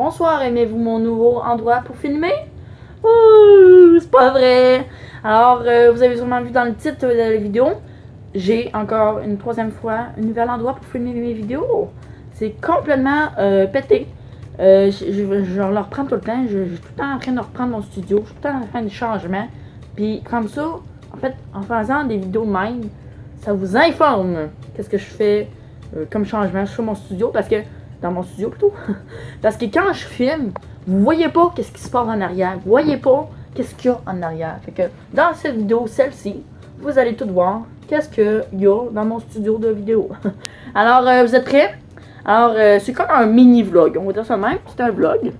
Bonsoir, aimez-vous mon nouveau endroit pour filmer? Ouh, c'est pas vrai! Alors, vous avez sûrement vu dans le titre de la vidéo, j'ai encore une troisième fois un nouvel endroit pour filmer mes vidéos. C'est complètement pété. Je le reprends tout le temps. Je suis tout le temps en train de reprendre mon studio. Je suis tout le temps en train de changement. Puis comme ça, en fait, en faisant des vidéos de même, ça vous informe qu'est-ce que je fais comme changement sur mon studio. Parce que, dans mon studio plutôt. Parce que quand je filme, vous voyez pas qu'est-ce qui se passe en arrière. Vous voyez pas qu'est-ce qu'il y a en arrière. Fait que dans cette vidéo, celle-ci, vous allez tout voir qu'est-ce qu'il y a dans mon studio de vidéo. Alors, vous êtes prêts? Alors, c'est comme un mini-vlog. On va dire ça de même. C'est un vlog.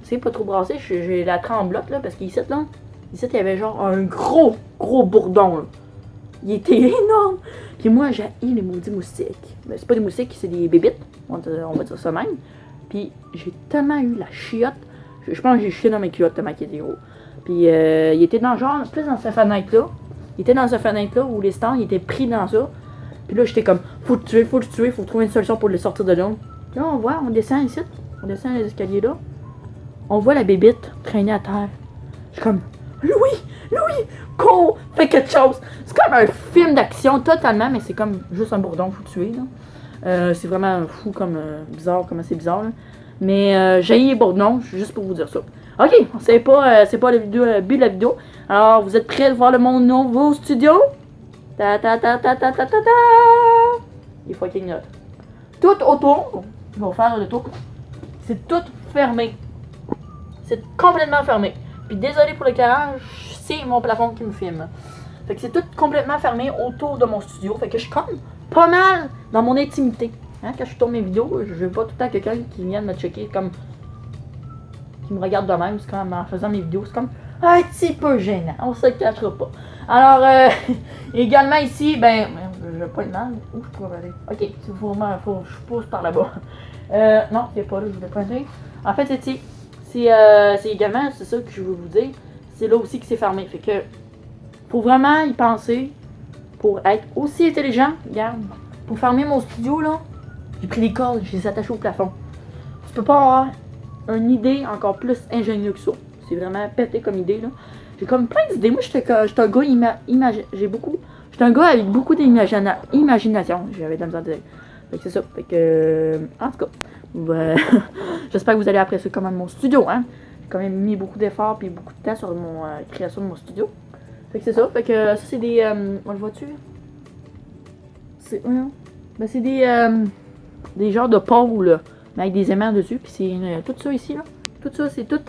C'est pas trop brassé. J'ai la tremblote, là, parce qu'ici, là, ici, il y avait genre un gros bourdon, là. Il était énorme. Puis moi, j'ai les maudits moustiques. Ben, c'est pas des moustiques, c'est des bébites. On va dire ça même. Puis j'ai tellement eu la chiotte. Je pense que j'ai chié dans mes culottes tellement qu'il était gros. Puis il était dans genre, plus dans cette fenêtre-là. Il était dans cette fenêtre-là où les stands, il était pris dans ça. Puis là, j'étais comme, faut le tuer, faut trouver une solution pour le sortir de là. Là, on voit, on descend ici. On descend les escaliers là. On voit la bébite traîner à terre. Je suis comme, Louis, cours, fais quelque chose. C'est comme un film d'action totalement, mais c'est comme juste un bourdon, faut le tuer, là. C'est vraiment fou comme bizarre, comment c'est bizarre, là. Mais j'ai les bourdons, juste pour vous dire ça. Ok, c'est pas le but de la vidéo. Alors, vous êtes prêts de voir mon nouveau studio? Ta ta ta ta ta ta ta ta. Il faut qu'il note. Tout autour, je vais faire le tour. C'est tout fermé. C'est complètement fermé. Puis désolé pour l'éclairage, c'est mon plafond qui me filme. Fait que c'est tout complètement fermé autour de mon studio. Fait que je suis comme pas mal dans mon intimité. Hein, quand je tourne mes vidéos, je veux pas tout le temps quelqu'un qui vienne me checker comme. Qui me regarde de même. C'est comme en faisant mes vidéos. C'est comme un petit peu gênant. On se le cachera pas. Alors, également ici, ben. Je vais pas le mal. Où je pourrais aller? Ok, c'est vraiment. Faut que je pousse par là-bas. Non, c'est pas là, je voulais pas aller. En fait, c'est également, c'est ça que je veux vous dire. C'est là aussi que c'est fermé. Fait que. Faut vraiment y penser. Pour être aussi intelligent. Regarde. Pour fermer mon studio, là. J'ai pris les cordes, je les ai attachées au plafond. Tu peux pas avoir une idée encore plus ingénieuse que ça. C'est vraiment pété comme idée, là. J'ai comme plein d'idées. Moi, j'étais un gars j'étais un gars avec beaucoup d'imagination. J'avais de la misère à dire. Fait que c'est ça. Fait que. En tout cas. J'espère que vous allez apprécier quand même mon studio, hein. J'ai quand même mis beaucoup d'efforts et beaucoup de temps sur mon création de mon studio. Fait que c'est ça. Fait que ça, c'est des. On le voit-tu? C'est. Ben, c'est des genres de pôles, mais avec des aimants dessus. Puis c'est tout ça ici, là. Tout ça, c'est tout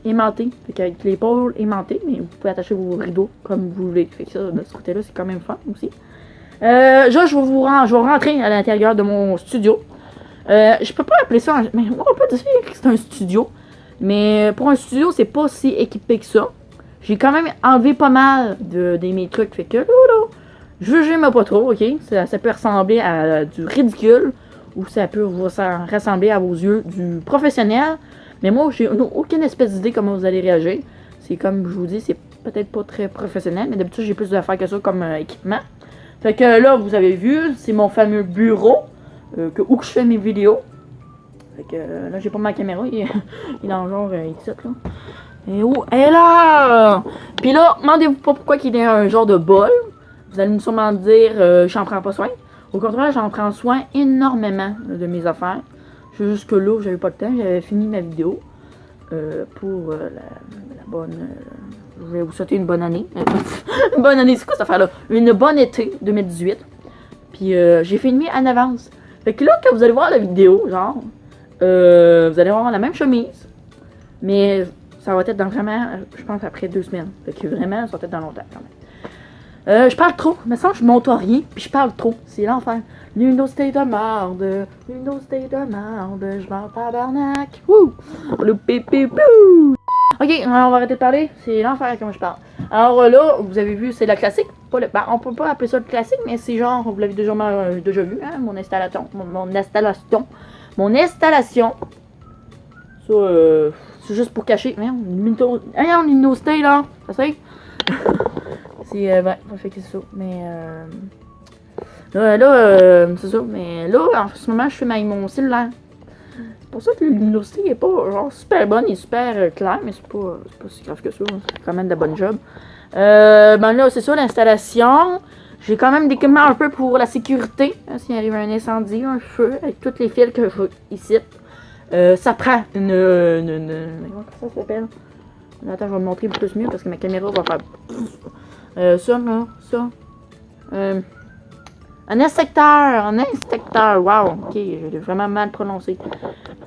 aimanté. Fait qu'avec les pôles aimantés, mais vous pouvez attacher vos rideaux comme vous voulez. Fait que ça, de ce côté-là, c'est quand même fun aussi. Là, je vais rentrer à l'intérieur de mon studio. Je peux pas appeler ça mais on peut dire que c'est un studio. Mais pour un studio, c'est pas si équipé que ça. J'ai quand même enlevé pas mal de mes trucs. Fait que là, jugez-moi pas trop, ok? Ça peut ressembler à du ridicule ou ça peut ressembler à vos yeux du professionnel. Mais moi, j'ai aucune espèce d'idée comment vous allez réagir. C'est comme je vous dis, c'est peut-être pas très professionnel, mais d'habitude, j'ai plus d'affaires que ça comme équipement. Fait que là, vous avez vu, c'est mon fameux bureau où je fais mes vidéos. Fait que là, j'ai pas ma caméra, il est dans le genre ici, là. Et où? Elle est là! Puis là, demandez-vous pas pourquoi il y a un genre de bol. Vous allez me sûrement dire, j'en prends pas soin. Au contraire, j'en prends soin énormément de mes affaires. Juste que là, j'avais pas le temps, j'avais fini ma vidéo. Pour la bonne. Je vais vous souhaiter une bonne année. Une bonne année, c'est quoi cette affaire-là? Une bonne été 2018. Puis j'ai filmé en avance. Fait que là, quand vous allez voir la vidéo, genre, vous allez avoir la même chemise. Mais ça va être dans vraiment, je pense, après 2 semaines. Fait que vraiment, ça va être dans longtemps quand même. Je parle trop. Mais ça, je monte rien. Puis je parle trop. C'est l'enfer. L'université de merde. L'université de merde. Je m'en tabarnak. Wouh! Le pipipou. Ok, alors on va arrêter de parler. C'est l'enfer comment je parle. Alors là, vous avez vu, c'est la classique. On peut pas appeler ça le classique, mais c'est genre, vous l'avez déjà vu, hein, mon installation. Mon installation. Ça, c'est juste pour cacher. On université là. Ça c'est? C'est ouais, fait que c'est ça. Mais là, c'est ça. Mais là, en ce moment, je fais mon cellulaire. pour ça que la luminosité est pas genre super bonne et super claire, mais c'est pas si grave que ça. C'est quand même de la bonne job. Ben là, c'est ça l'installation. J'ai quand même des équipements un peu pour la sécurité. S'il arrive un incendie, un feu, avec tous les fils que je vois ici. Ça prend une comment ça s'appelle? Attends, je vais me montrer plus mieux parce que ma caméra va faire. Ça, là, ça. Un inspecteur, wow, ok, je l'ai vraiment mal prononcé.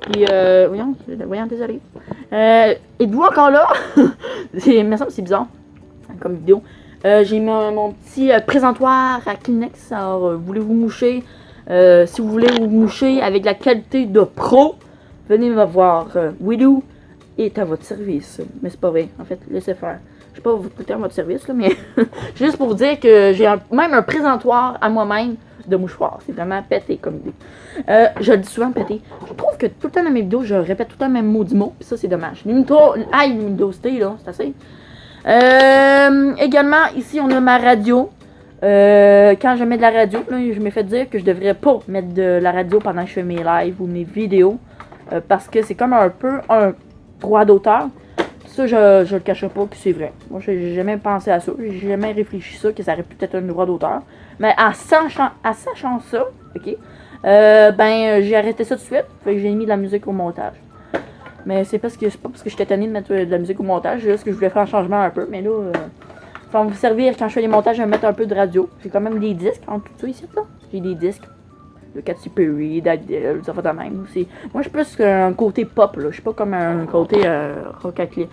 Puis, voyons, désolé. Êtes-vous encore là? Il me semble que c'est bizarre, comme vidéo. J'ai mis mon petit présentoir à Kleenex, alors voulez-vous moucher? Si vous voulez vous moucher avec la qualité de pro, venez me voir. Willou est à votre service. Mais c'est pas vrai, en fait, laissez faire. Je sais pas vous coûter à votre service, là, mais juste pour vous dire que j'ai même un présentoir à moi-même de mouchoir. C'est vraiment pété comme idée. Je le dis souvent pété. Je trouve que tout le temps dans mes vidéos, je répète tout le temps le même maudit mot. Puis ça, c'est dommage. Luminosité, là, c'est assez. Également, ici, on a ma radio. Quand je mets de la radio, là, je me fais dire que je devrais pas mettre de la radio pendant que je fais mes lives ou mes vidéos. Parce que c'est comme un peu un droit d'auteur. Ça, je le cacherai pas que c'est vrai. Moi, j'ai jamais pensé à ça. J'ai jamais réfléchi ça, que ça aurait pu être un droit d'auteur. Mais en sachant ça, ok, j'ai arrêté ça tout de suite. Fait que j'ai mis de la musique au montage. Mais c'est pas parce que j'étais tannée de mettre de la musique au montage. C'est juste que je voulais faire un changement un peu. Mais là, ça va me servir quand je fais les montages, je vais mettre un peu de radio. J'ai quand même des disques en tout ça ici, là. J'ai des disques. De Katy Perry, d'Adele, ça fait de même aussi. Moi, je suis plus un côté pop, là. Je suis pas comme un côté rock à clé.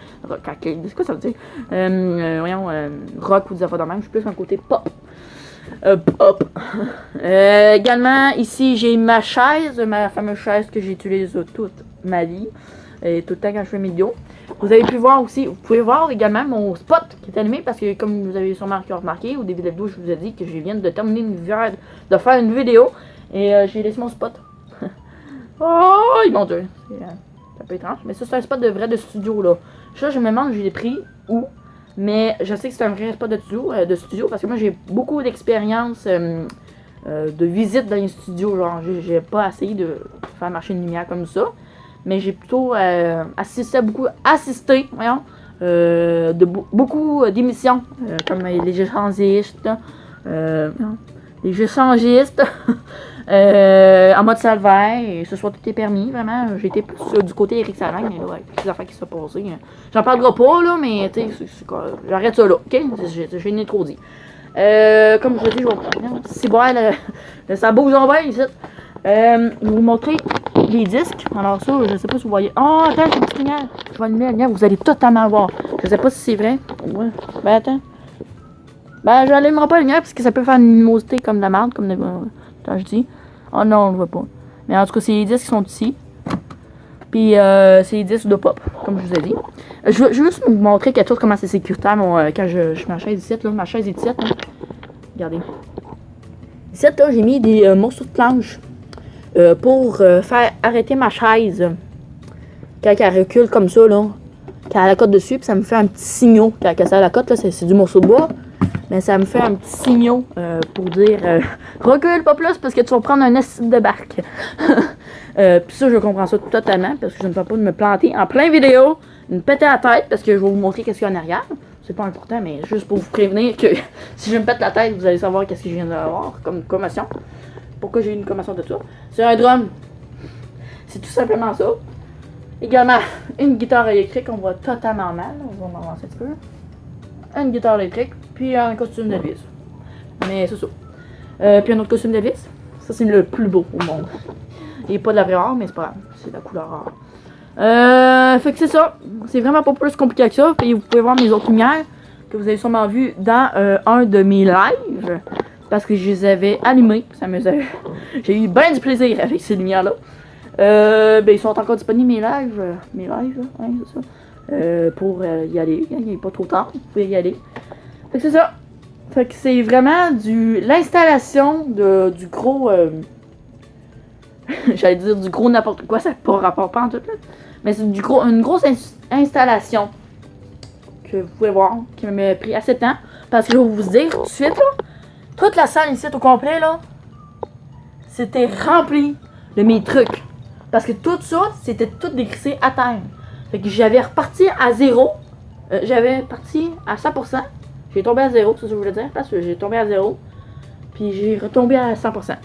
C'est quoi ça veut dire? Rock ou des affaires de même. Je suis plus un côté pop. Également, ici, j'ai ma chaise, ma fameuse chaise que j'utilise toute ma vie. Et tout le temps quand je fais mes vidéos. Vous avez pu voir aussi, vous pouvez voir également mon spot qui est animé parce que comme vous avez sûrement remarqué, au début de la vidéo, je vous ai dit que je viens de terminer de faire une vidéo. Et j'ai laissé mon spot. Oh, mon dieu. C'est un peu étrange. Mais ça, c'est un spot de vrai de studio, là. Ça, je me demande, je l'ai pris où. Mais je sais que c'est un vrai spot de studio parce que moi, j'ai beaucoup d'expérience de visite dans les studios. Genre, j'ai pas essayé de faire marcher une lumière comme ça. Mais j'ai plutôt assisté, voyons, de beaucoup d'émissions. Comme les échangistes. Les échangistes. En mode salvaire, et ce soit tout est permis, vraiment. J'étais plus du côté Eric Salagne, mais là, avec les affaires qui se sont passées. J'en parlerai pas, là, mais tu sais, j'arrête ça là, ok? J'ai trop dit. Comme je vous dis, je vais c'est bon, ça bouge en bas ici. Je vais vous montrer les disques. Alors, ça, je sais pas si vous voyez. Oh, attends, j'ai une petite lumière. Je vais allumer la lumière, vous allez totalement voir. Je sais pas si c'est vrai. Ouais. Ben, attends. Ben, je n'allumerai pas la lumière parce que ça peut faire une luminosité comme de la merde, comme je dis. Oh non, on le voit pas. Mais en tout cas, c'est les disques qui sont ici. Puis, c'est les disques de pop, comme je vous ai dit. Je veux juste vous montrer quelque chose, comment c'est sécuritaire, quand je mets ma chaise ici, là. Ma chaise est ici, là. Regardez. Ici, là, j'ai mis des morceaux de planche pour faire arrêter ma chaise. Quand elle recule comme ça, là. Quand elle a la cote dessus, puis ça me fait un petit signal. Quand ça a la cote, là, c'est du morceau de bois. Mais ça me fait un petit signal pour dire recule pas plus parce que tu vas prendre un acide de barque. Puis ça, je comprends ça totalement parce que je ne veux pas me planter en plein vidéo, me péter la tête parce que je vais vous montrer qu'est-ce qu'il y a en arrière. C'est pas important, mais juste pour vous prévenir que si je me pète la tête, vous allez savoir qu'est-ce que je viens d'avoir comme commotion. Pourquoi j'ai eu une commotion de ça? C'est un drum. C'est tout simplement ça. Également, une guitare électrique, on voit totalement mal. On va avancer un petit peu. Une guitare électrique, puis un costume d'Elvis. Mais c'est ça. Puis un autre costume d'Elvis. Ça, c'est le plus beau au monde. Il n'est pas de la vraie or, mais c'est pas grave. C'est de la couleur or. Fait que c'est ça. C'est vraiment pas plus compliqué que ça. Puis vous pouvez voir mes autres lumières que vous avez sûrement vu dans un de mes lives. Parce que je les avais allumées. J'ai eu bien du plaisir avec ces lumières-là. Ils sont encore disponibles mes lives. Ouais, c'est ça. Pour y aller. Il n'est pas trop tard. Vous pouvez y aller. Fait que c'est ça. Fait que c'est vraiment l'installation du gros. J'allais dire du gros n'importe quoi, ça n'a pas rapport pas en tout. Là. Mais c'est une grosse installation que vous pouvez voir, qui m'a pris assez de temps. Parce que je vais vous dire tout de suite, là, toute la salle ici au complet, là, c'était rempli de mes trucs. Parce que tout ça, c'était tout décrissé à terre. Fait que j'avais reparti à 0. J'avais parti à 100%. J'ai tombé à 0, c'est ça que je voulais dire. Parce que j'ai tombé à 0. Puis j'ai retombé à 100%.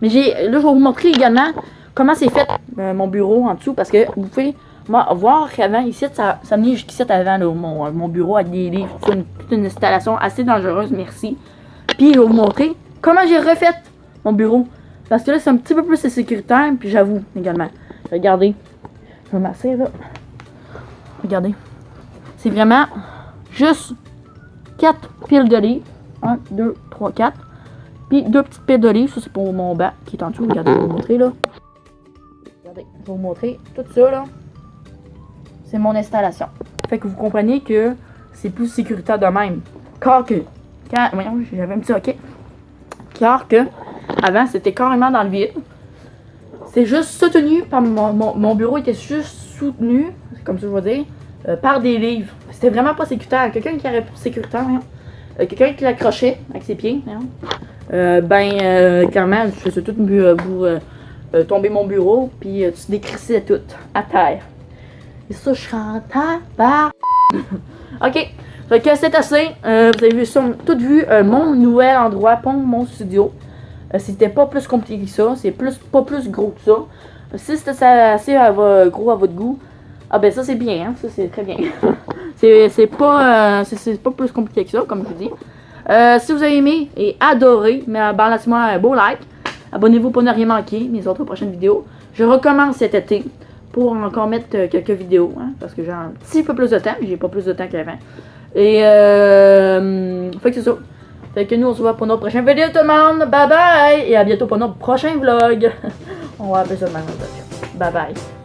Mais là, je vais vous montrer également comment c'est fait mon bureau en dessous. Parce que vous pouvez voir qu'avant, ici, ça venait jusqu'ici avant là, mon bureau avec des livres. C'est une installation assez dangereuse, merci. Puis je vais vous montrer comment j'ai refait mon bureau. Parce que là, c'est un petit peu plus sécuritaire. Puis j'avoue également. Regardez. Je vais m'asseoir là. Regardez. C'est vraiment juste 4 piles de livres. 1, 2, 3, 4. Puis 2 petites piles de livres. Ça, c'est pour mon banc qui est en dessous. Regardez, je vais vous montrer là. Regardez, je vais vous montrer tout ça là. C'est mon installation. Fait que vous comprenez que c'est plus sécuritaire de même. Voyons, j'avais un petit hockey. Car que, avant, c'était carrément dans le vide. C'est juste soutenu par mon bureau était juste soutenu, comme ça je veux dire, par des livres. C'était vraiment pas sécuritaire. Quelqu'un qui aurait pu sécuritaire, quelqu'un qui l'accrochait avec ses pieds, clairement, je faisais tout tomber mon bureau, puis tu décrissais tout à terre. Et ça, je suis en terre. Ok. Fait que c'est assez. Vous avez vu ça, tout vu mon nouvel endroit pour mon studio. C'était pas plus compliqué que ça. C'est pas plus gros que ça. Si c'était assez gros à votre goût, ah ben ça c'est bien, hein, ça c'est très bien. c'est pas plus compliqué que ça, comme je vous dis. Si vous avez aimé et adoré, laissez-moi un beau like. Abonnez-vous pour ne rien manquer mes autres prochaines vidéos. Je recommence cet été pour encore mettre quelques vidéos, hein, parce que j'ai un petit peu plus de temps, j'ai pas plus de temps qu'avant. Et fait que c'est ça. Fait que nous on se voit pour notre prochaine vidéo tout le monde. Bye bye. Et à bientôt pour notre prochain vlog. On va appeler ça de même. Bye bye.